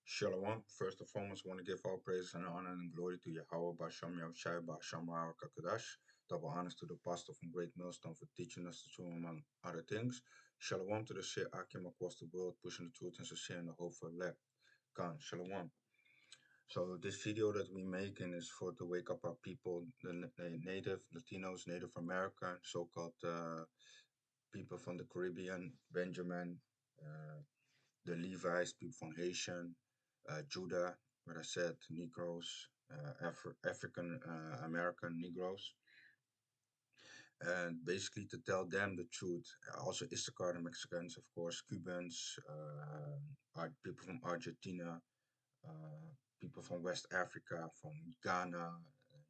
Shalom. First and foremost, I want to give all praise and honor and glory to Yahweh Bashem Yahushai Bashem Kadash. Double honors to the apostle from Great Millstone for teaching us the truth among other things. Shalom to the Shea Akim across the world, pushing the truth and sharing the hope for elect. Khan. Shalom. So this video that we making is for to wake up our people, the native Latinos, Native American, so-called people from the Caribbean, Benjamin, uh, the Levites, people from Haitian, Judah, what I said, Negroes, African American Negroes, and basically to tell them the truth. Also, Issachar, the Mexicans, of course, Cubans, people from Argentina, uh, people from West Africa, from Ghana,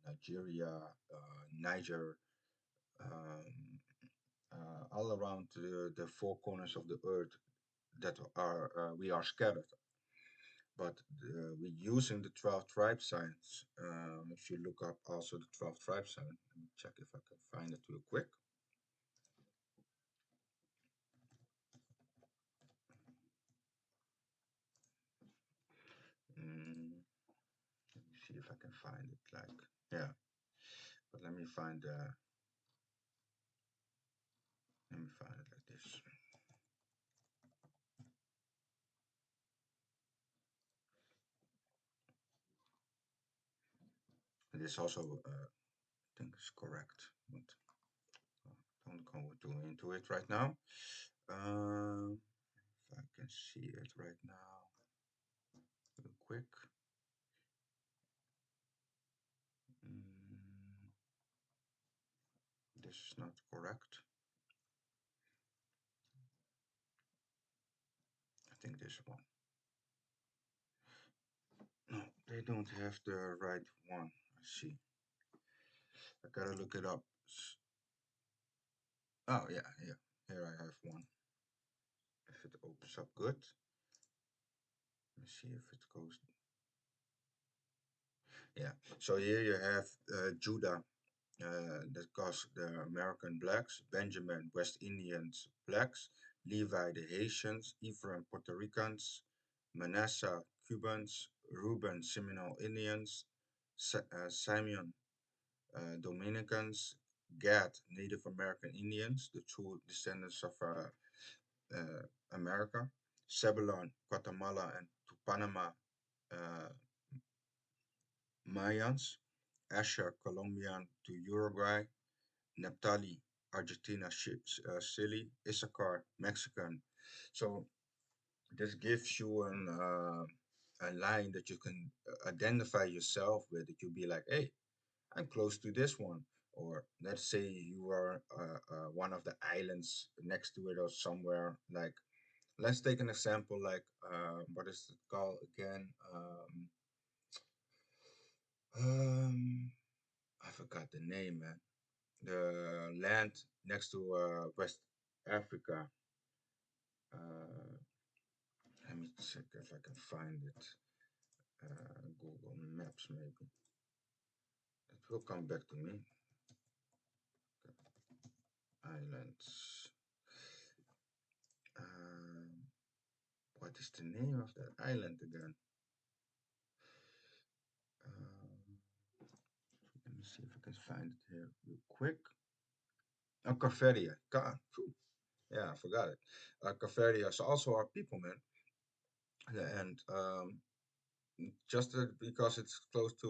Nigeria, Niger, um, all around the four corners of the earth that are we are scattered. But we're using the 12 tribe signs. If you look up also the 12 tribe sign, let me check if I can find it real quick. Let me see if I can find it like, yeah, but let me find it like this. And this also, I think is correct, but don't go into it right now. If I can see it right now, real quick. Mm, this is not correct. I think this one. No, they don't have the right one. I see. I gotta look it up. Oh, yeah, yeah. Here I have one. If it opens up good. Let me see if it goes. Yeah. So here you have Judah, that goes the American blacks, Benjamin, West Indians, blacks, Levi, the Haitians, Ephraim, Puerto Ricans, Manasseh, Cubans, Reuben, Seminole Indians, Simeon, Dominicans, Gad, Native American Indians, the true descendants of America, Zebulon, Guatemala, and to Panama, uh, Mayans, Asher, Colombian to Uruguay, Naphtali, Argentina, Chile, Issachar, Mexican. So this gives you a line that you can identify yourself with. That you'll be like, hey, I'm close to this one. Or let's say you are one of the islands next to it or somewhere. Like, let's take an example like, what is it called again? I forgot the name, man. The land next to West Africa. Uh, Let me check if I can find it. Google Maps, maybe. It will come back to me. Islands. Um, what is the name of that island again? Um, Let me see if I can find it here real quick. Oh, Caferia. God, yeah, I forgot it. Caferia is also our people, man. And just because it's close to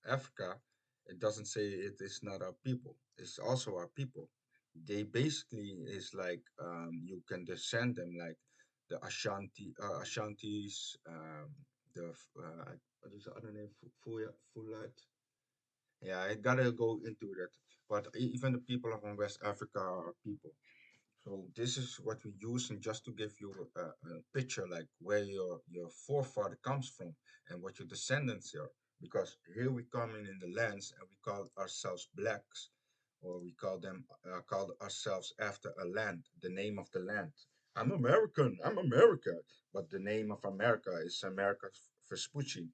Africa, it doesn't say it is not our people. It's also our people. They basically is like you can descend them like the Ashantis, the what is the other name? Fulat. Yeah, I gotta go into that. But even the people from West Africa are people. So this is what we use, and just to give you a picture, like where your forefather comes from and what your descendants are. Because here we come in the lands and we call ourselves blacks, or we call ourselves after a land, the name of the land. I'm American. I'm America, but the name of America is America Vespucci.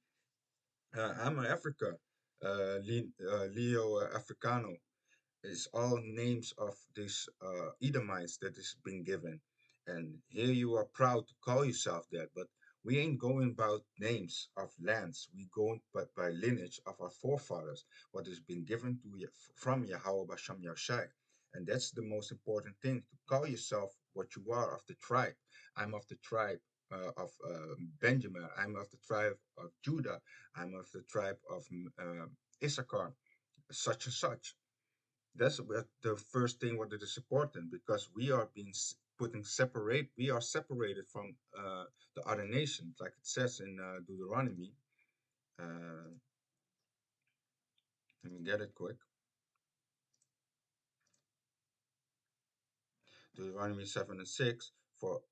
I'm Africa. Leo Africano is all names of these Edomites that is being given. And here you are proud to call yourself that, but We ain't going about names of lands. We going but by lineage of our forefathers, what has been given to you from Yahweh Basham Yahushai. And that's the most important thing, to call yourself what you are of the tribe. I'm of the tribe of Benjamin. I'm of the tribe of Judah. I'm of the tribe of Issachar, such and such. That's the first thing what it is important, because we are being putting separate. We are separated from the other nations, like it says in Deuteronomy. Uh, Let me get it quick. Deuteronomy 7:6. For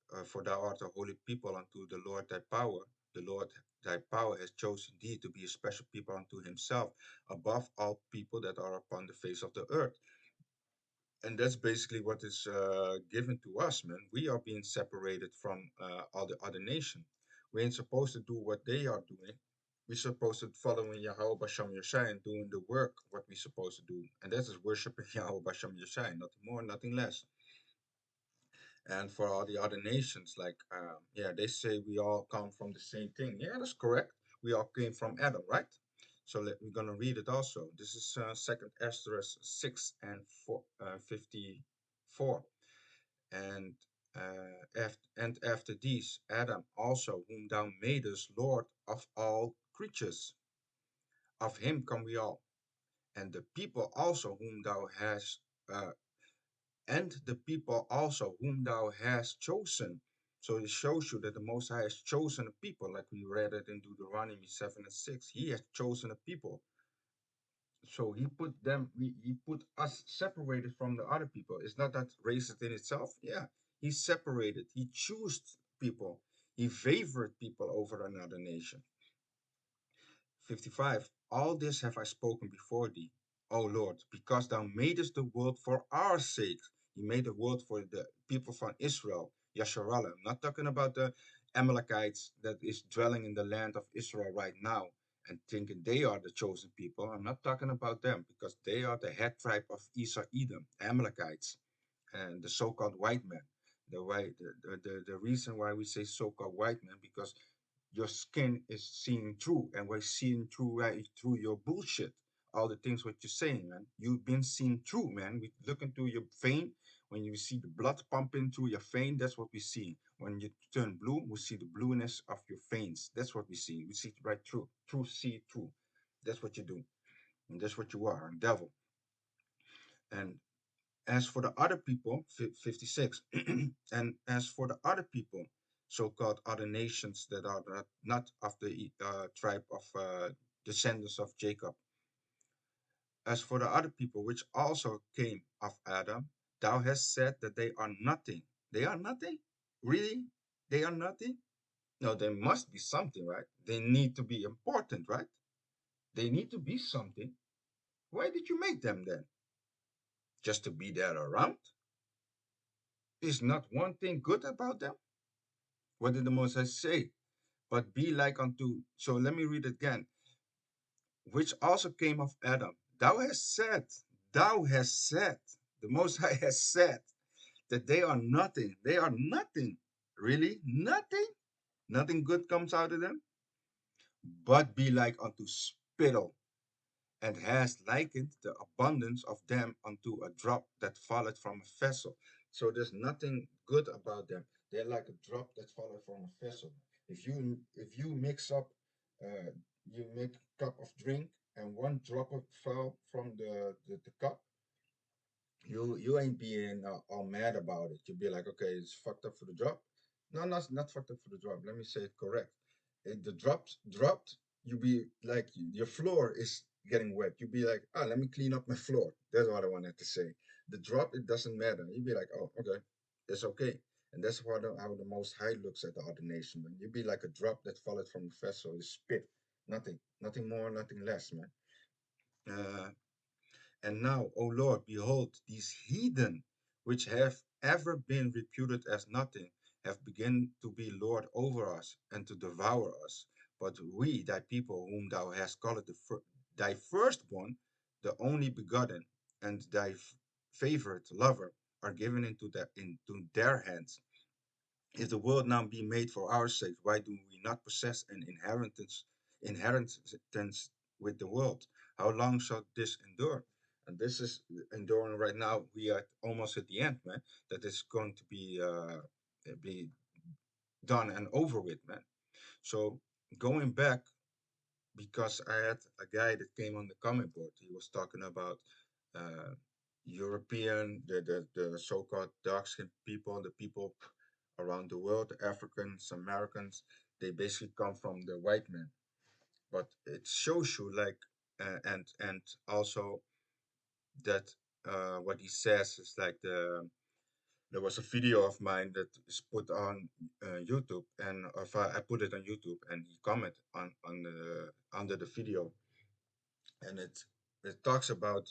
thou art a holy people unto the Lord thy power. The Lord thy power has chosen thee to be a special people unto himself, above all people that are upon the face of the earth. And that's basically what is given to us, man. We are being separated from all the other nations. We ain't supposed to do what they are doing. We're supposed to follow in Yahweh Basham Yeshai and doing the work what we're supposed to do. And that is worshiping Yahweh Basham Yeshai, nothing more, nothing less. And for all the other nations, like, yeah, they say we all come from the same thing. Yeah, that's correct. We all came from Adam, right? So we're gonna read it also. This is Second Esther 6:54. And after these, Adam also, whom thou madest Lord of all creatures, of him come we all, and the people also whom thou hast uh, and the people also whom thou hast chosen. So it shows you that the Most High has chosen a people, like we read it in Deuteronomy 7:6. He has chosen a people. So he put us separated from the other people. It's not that racist in itself. Yeah, he separated, he chose people, he favored people over another nation. 55. All this have I spoken before thee, O Lord, because thou madest the world for our sake. He made the world for the people from Israel, Yasharallah. I'm not talking about the Amalekites that is dwelling in the land of Israel right now and thinking they are the chosen people. I'm not talking about them, because they are the head tribe of Esau Edom, Amalekites, and the so-called white man. The reason why we say so-called white man, because your skin is seeing through, and we're seeing through right through your bullshit. All the things what you're saying, man. You've been seen through, man. We look into your vein. When you see the blood pumping through your vein, that's what we see. When you turn blue, we see the blueness of your veins. That's what we see. We see right through. Through, see through. That's what you do. And that's what you are, a devil. And as for the other people, 56, and as for the other people, so-called other nations that are not of the tribe of descendants of Jacob, as for the other people which also came of Adam, thou hast said that they are nothing. They are nothing? Really? They are nothing? No, there must be something, right? They need to be important, right? They need to be something. Why did you make them then? Just to be there around? Is not one thing good about them? What did the Moses say? But be like unto, so let me read it again, which also came of Adam. Thou hast said, the Most High has said that they are nothing. They are nothing. Really? Nothing? Nothing good comes out of them? But be like unto spittle, and has likened the abundance of them unto a drop that falleth from a vessel. So there's nothing good about them. They're like a drop that falleth from a vessel. If you mix up, uh, you make a cup of drink, and one drop of fell from the cup, you ain't being all mad about it. You'll be like, okay, it's fucked up for the drop. No, not fucked up for the drop. Let me say it correct. The dropped, you be like, your floor is getting wet. You be like, ah, let me clean up my floor. That's what I wanted to say. The drop, it doesn't matter. You be like, oh, okay, it's okay. And that's how the Most High looks at the other nation, man. You be like a drop that falleth from a vessel, is spit. Nothing more, nothing less, man. Uh, and now, O Lord, behold, these heathen, which have ever been reputed as nothing, have begun to be Lord over us and to devour us. But we, thy people, whom thou hast called thy firstborn, the only begotten, and thy favorite lover, are given into their hands. If the world now be made for our sake, why do we not possess an inheritance with the world? How long shall this endure? And this is enduring right now. We are almost at the end, man. That is going to be done and over with, man. So going back, because I had a guy that came on the comment board. He was talking about uh, European, the so-called dark-skinned people, the people around the world, the Africans, Americans. They basically come from the white man. But it shows you like, and also that what he says is like there was a video of mine that is put on YouTube, and if I put it on YouTube, and he commented on the under the video, and it talks about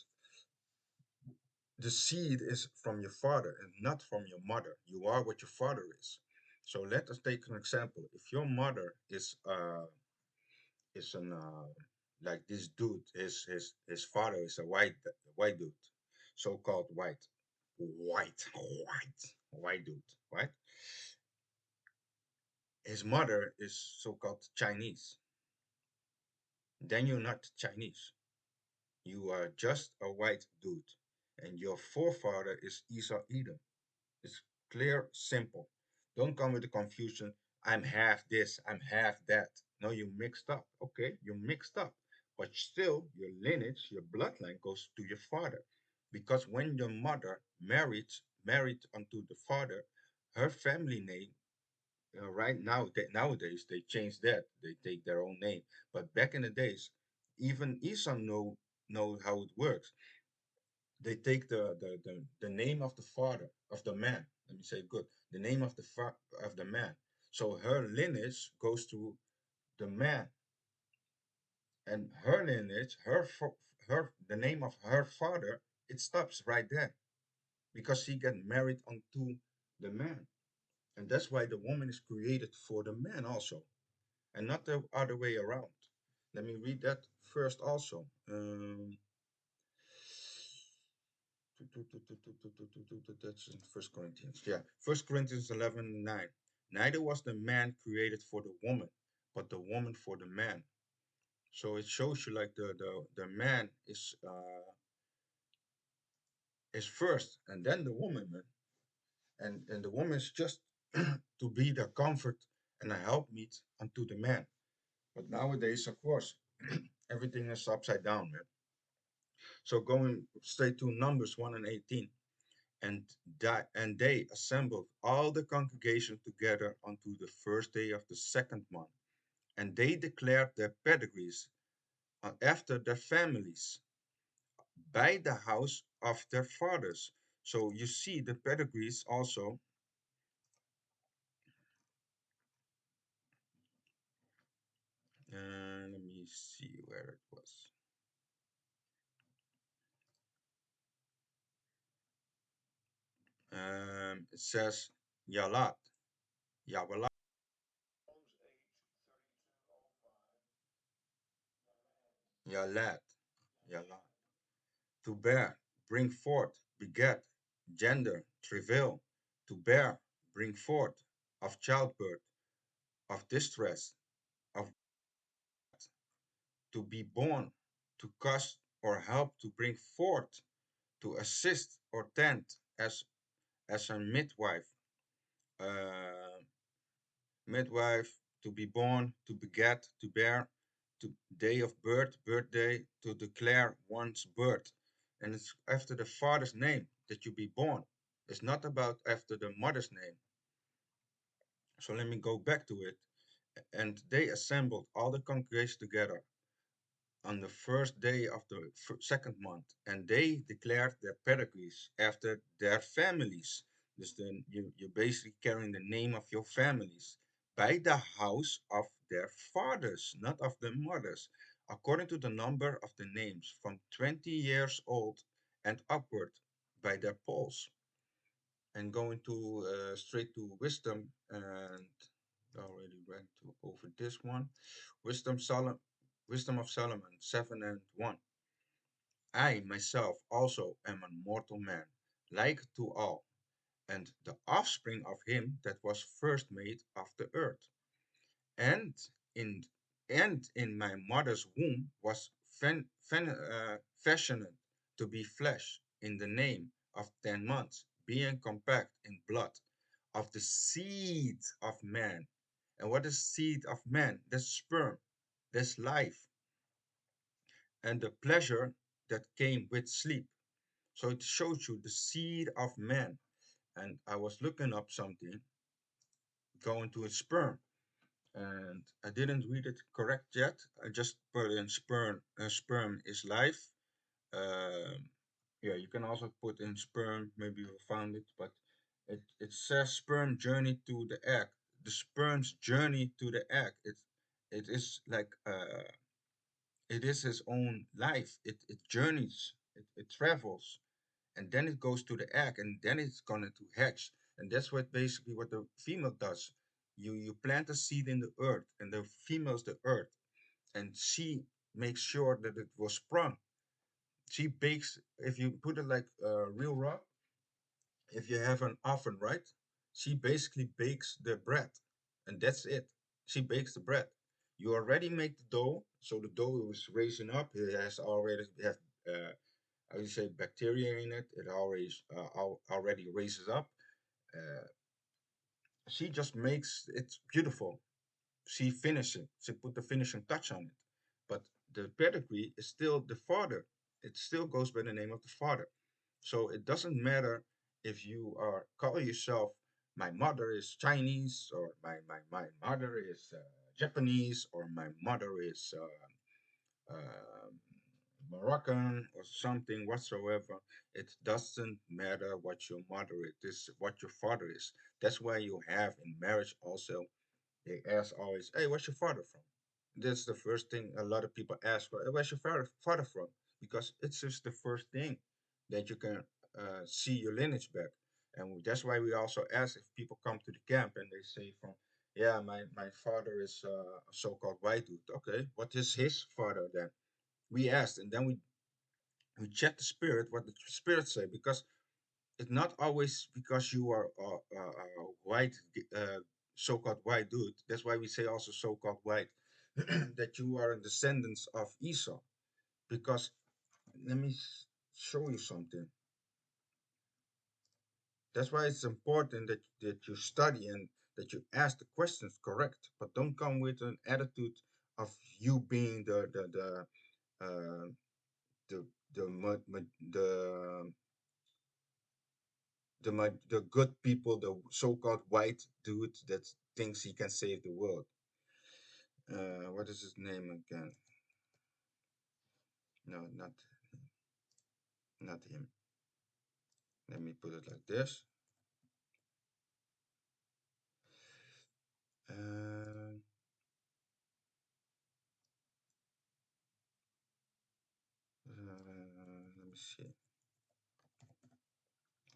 the seed is from your father and not from your mother. You are what your father is. So let us take an example. If your mother is an like this dude, his father is a white dude, so-called white dude, right? His mother is so-called Chinese. Then you're not Chinese. You are just a white dude, and your forefather is Esau Edom. It's clear, simple. Don't come with the confusion. I'm half this, I'm half that. No, you mixed up. Okay, you mixed up. But still, your lineage, your bloodline goes to your father. Because when your mother married unto the father, her family name, right now, nowadays, they change that. They take their own name. But back in the days, even Esau know how it works. They take the name of the father of the man. Let me say it good. The name of of the man. So her lineage goes to the man, and her lineage, her the name of her father, it stops right there because she got married unto the man, and that's why the woman is created for the man also, and not the other way around. Let me read that first also. That's in First Corinthians. Yeah, First Corinthians 11:9. Neither was the man created for the woman, but the woman for the man. So it shows you like the man is first, and then the woman, man. And the woman is just to be the comfort and a helpmeet unto the man. But nowadays, of course, everything is upside down, man. So going straight to Numbers 1 and 18. And they assembled all the congregation together unto the first day of the second month, and they declared their pedigrees after their families by the house of their fathers. So you see the pedigrees also. Let me see where it was. It says Yalat, Yawalat, Yalat, Yalat. To bear, bring forth, beget, gender, travail, to bear, bring forth, of childbirth, of distress, of to be born, to cause or help to bring forth, to assist or tend as a midwife, uh, midwife, to be born, to beget, to bear, to day of birth, birthday, to declare one's birth. And it's after the father's name that you be born. It's not about after the mother's name. So let me go back to it. And they assembled all the congregation together on the first day of the second month, and they declared their pedigrees after their families. Dus then you're basically carrying the name of your families by the house of their fathers, not of their mothers, according to the number of the names from 20 years old and upward by their polls. And going to straight to wisdom, and already went to over this one. Wisdom of Solomon 7 and 1. I myself also am a mortal man, like to all, and the offspring of him that was first made of the earth. And in in my mother's womb was fashioned to be flesh in the name of 10 months, being compact in blood of the seed of man. And what is seed of man? That's sperm, that's life, and the pleasure that came with sleep. So it shows you the seed of man. And I was looking up something, going to a sperm, and I didn't read it correct yet. I just put in sperm. Sperm is life. Um, yeah, you can also put in sperm. Maybe you found it, but it says sperm journey to the egg. The sperm's journey to the egg. It is like it is his own life. It journeys. It travels, and then it goes to the egg, and then it's going to hatch. And that's what basically what the female does. You plant a seed in the earth, and the female is the earth, and she makes sure that it was sprung. She bakes. If you put it like real raw, if you have an oven, right? She basically bakes the bread, and that's it. She bakes the bread. You already make the dough, so the dough is raising up. It has already have how you say bacteria in it. It always already raises up. Uh, she just makes it beautiful. She finishes it. She put the finishing touch on it. But the pedigree is still the father. It still goes by the name of the father. So it doesn't matter if you are call yourself my mother is Chinese or my mother is Japanese or my mother is um, Moroccan or something whatsoever. It doesn't matter what your mother is, this what your father is. That's why you have in marriage also they ask always, "Hey, where's your father from?" That's the first thing a lot of people ask. "Hey, where's your father from?" Because it's just the first thing that you can see your lineage back, and that's why we also ask if people come to the camp and they say from, "Yeah, my father is a so-called white dude." Okay, what is his father then? We asked, and then we check the spirit, what the spirit say, because it's not always because you are a white, uh, so-called white dude. That's why we say also so-called white, that you are a descendants of Esau. Because let me show you something. That's why it's important that you study and that you ask the questions correct, but don't come with an attitude of you being uh, the the good people, the so-called white dude that thinks he can save the world. What is his name again? No, not him. Let me put it like this. Uh, let me see.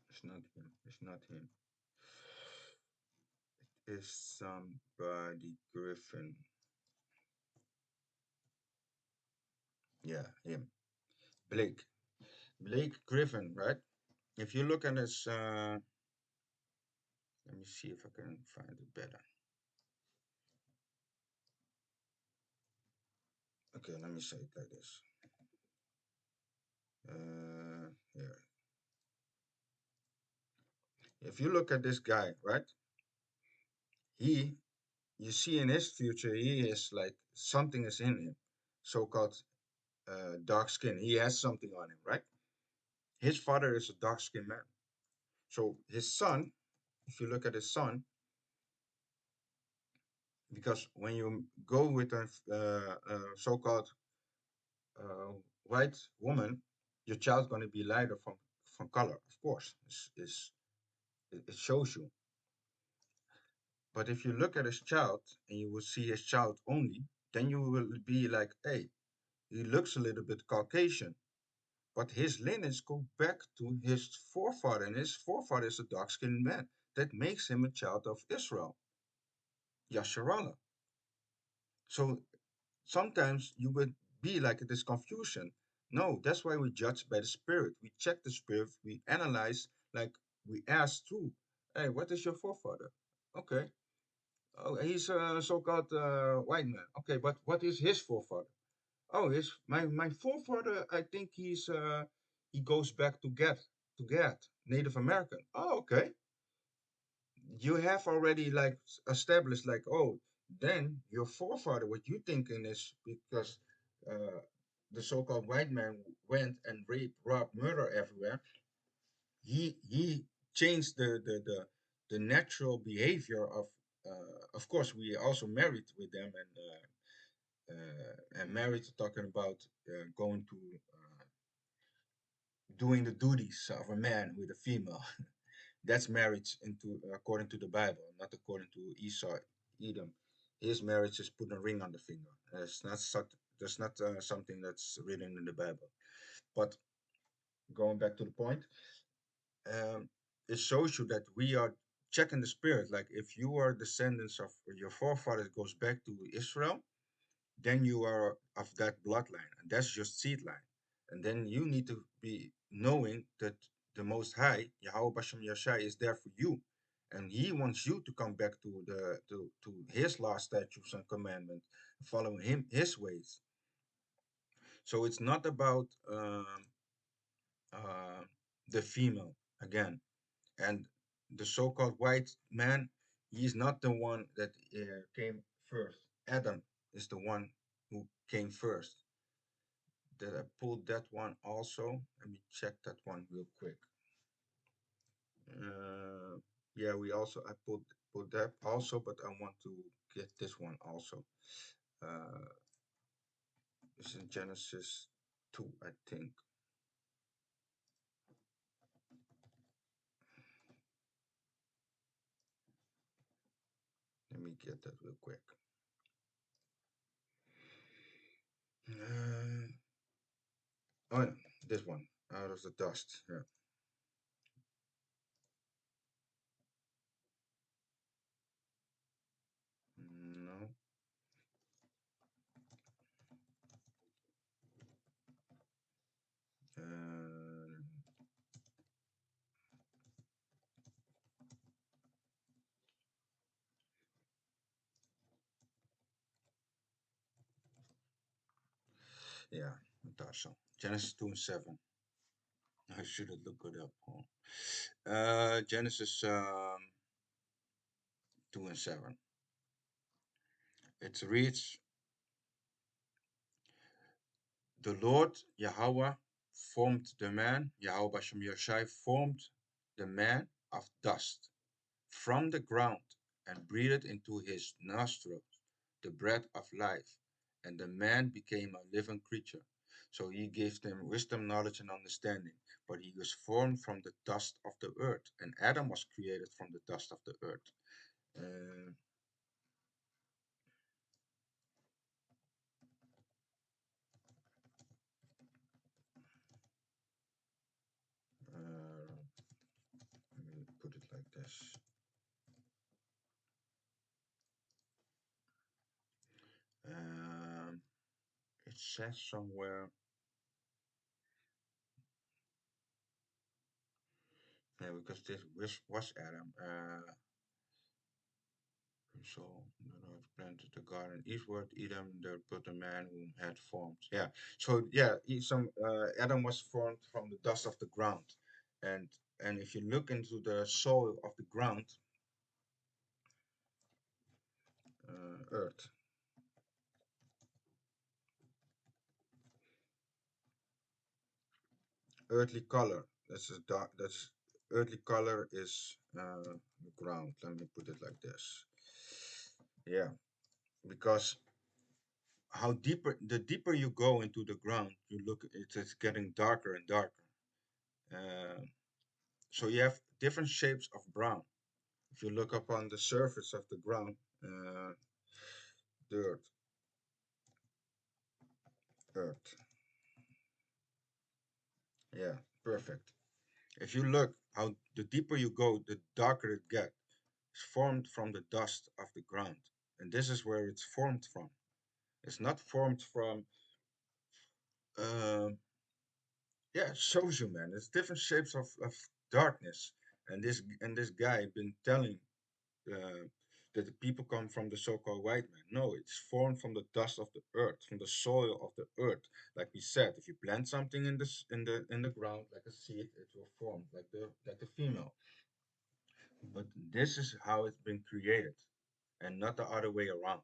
It's not him. It's not him. It's somebody Griffin. Yeah, him. Blake. Blake Griffin, right? If you look at his, let me see if I can find it better. Okay, let me say it like this. Yeah. If you look at this guy, right? He, you see in his future, he is like something is in him, so-called dark skin. He has something on him, right? His father is a dark-skinned man. So his son, if you look at his son, because when you go with a so-called white woman, your child's going to be lighter from color, of course. It shows you. But if you look at his child and you will see his child only, then you will be like, hey, he looks a little bit Caucasian, but his lineage go back to his forefather, and his forefather is a dark-skinned man. That makes him a child of Israel, Yasharallah. So sometimes you would be like this confusion. No, that's why we judge by the spirit. We check the spirit, we analyze, like we ask through. Hey, what is your forefather? Okay. Oh, he's a so-called white man. Okay, but what is his forefather? Oh, his my forefather. I think he goes back to Gad, Native American. Oh, okay. You have already like established like, oh, then your forefather, what you thinking is because uh, the so-called white man went and raped, robbed, murder everywhere. He changed the natural behavior of course we also married with them and married talking about going to doing the duties of a man with a female. That's marriage into according to the Bible, not according to Esau, Edom. His marriage is putting a ring on the finger. That's not something that's written in the Bible. But going back to the point, um, it shows you that we are checking the spirit. Like if you are descendants of your forefathers goes back to Israel, then you are of that bloodline, and that's your seed line. And then you need to be knowing that the Most High, Yahweh Bashem Yashai, is there for you, and He wants you to come back to His law, statutes, and commandments, following His ways. So it's not about uh, the female again, and the so-called white man. He is not the one that came first. Adam is the one who came first. Did I pull that one also? Let me check that one real quick. Uh, yeah, we also I pulled that also, but I want to get this one also. Uh, it's in Genesis 2, I think. Let me get that real quick. Uh, oh, yeah, this one, out of the dust. Yeah. No. Uh, yeah, I thought so. Genesis 2 and 7. I should have looked it up. Genesis 2 and 7. It reads, the Lord Yahweh formed the man, Yahweh Bashem Yoshai formed the man of dust from the ground and breathed into his nostrils the breath of life, and the man became a living creature. So he gave them wisdom, knowledge, and understanding. But he was formed from the dust of the earth, and Adam was created from the dust of the earth. Uh, uh, Let me put it like this. Um, it says somewhere, yeah, because this was Adam. So the Lord planted the garden eastward, Edom, there put a man whom had formed. Yeah. So yeah, some Adam was formed from the dust of the ground, and if you look into the soil of the ground, earth, earthly color. That's a dark. That's earthly color is the ground. Let me put it like this. Yeah, because the deeper you go into the ground, you look, it's getting darker and darker. Uh, so you have different shapes of brown. If you look up on the surface of the ground, dirt, earth. Yeah, perfect. If you look how the deeper you go, the darker it gets. It's formed from the dust of the ground. And this is where it's formed from. It's not formed from, um, yeah, it shows you, man. It's different shapes of darkness. And this guy been telling uh, that the people come from the so-called white man. No, it's formed from the dust of the earth, from the soil of the earth. Like we said, if you plant something in the ground like a seed, it will form like the female. But this is how it's been created, and not the other way around.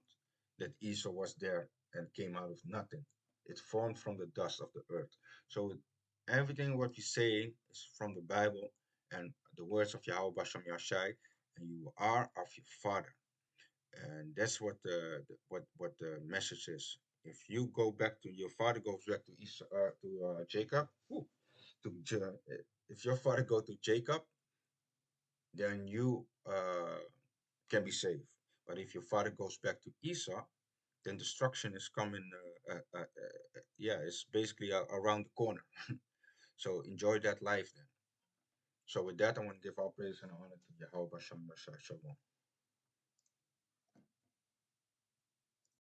That Esau was there and came out of nothing. It formed from the dust of the earth. So everything what we say is from the Bible and the words of Yahweh Basham Yashai, and you are of your father. And that's what what the message is. If you go back to your father goes back to Esau, to Jacob, whew, if your father go to Jacob, then you can be saved. But if your father goes back to Esau, then destruction is coming. Yeah, it's basically around the corner. So enjoy that life then. So with that, I want to give all praise and honor to Yahweh Bashem Shalom.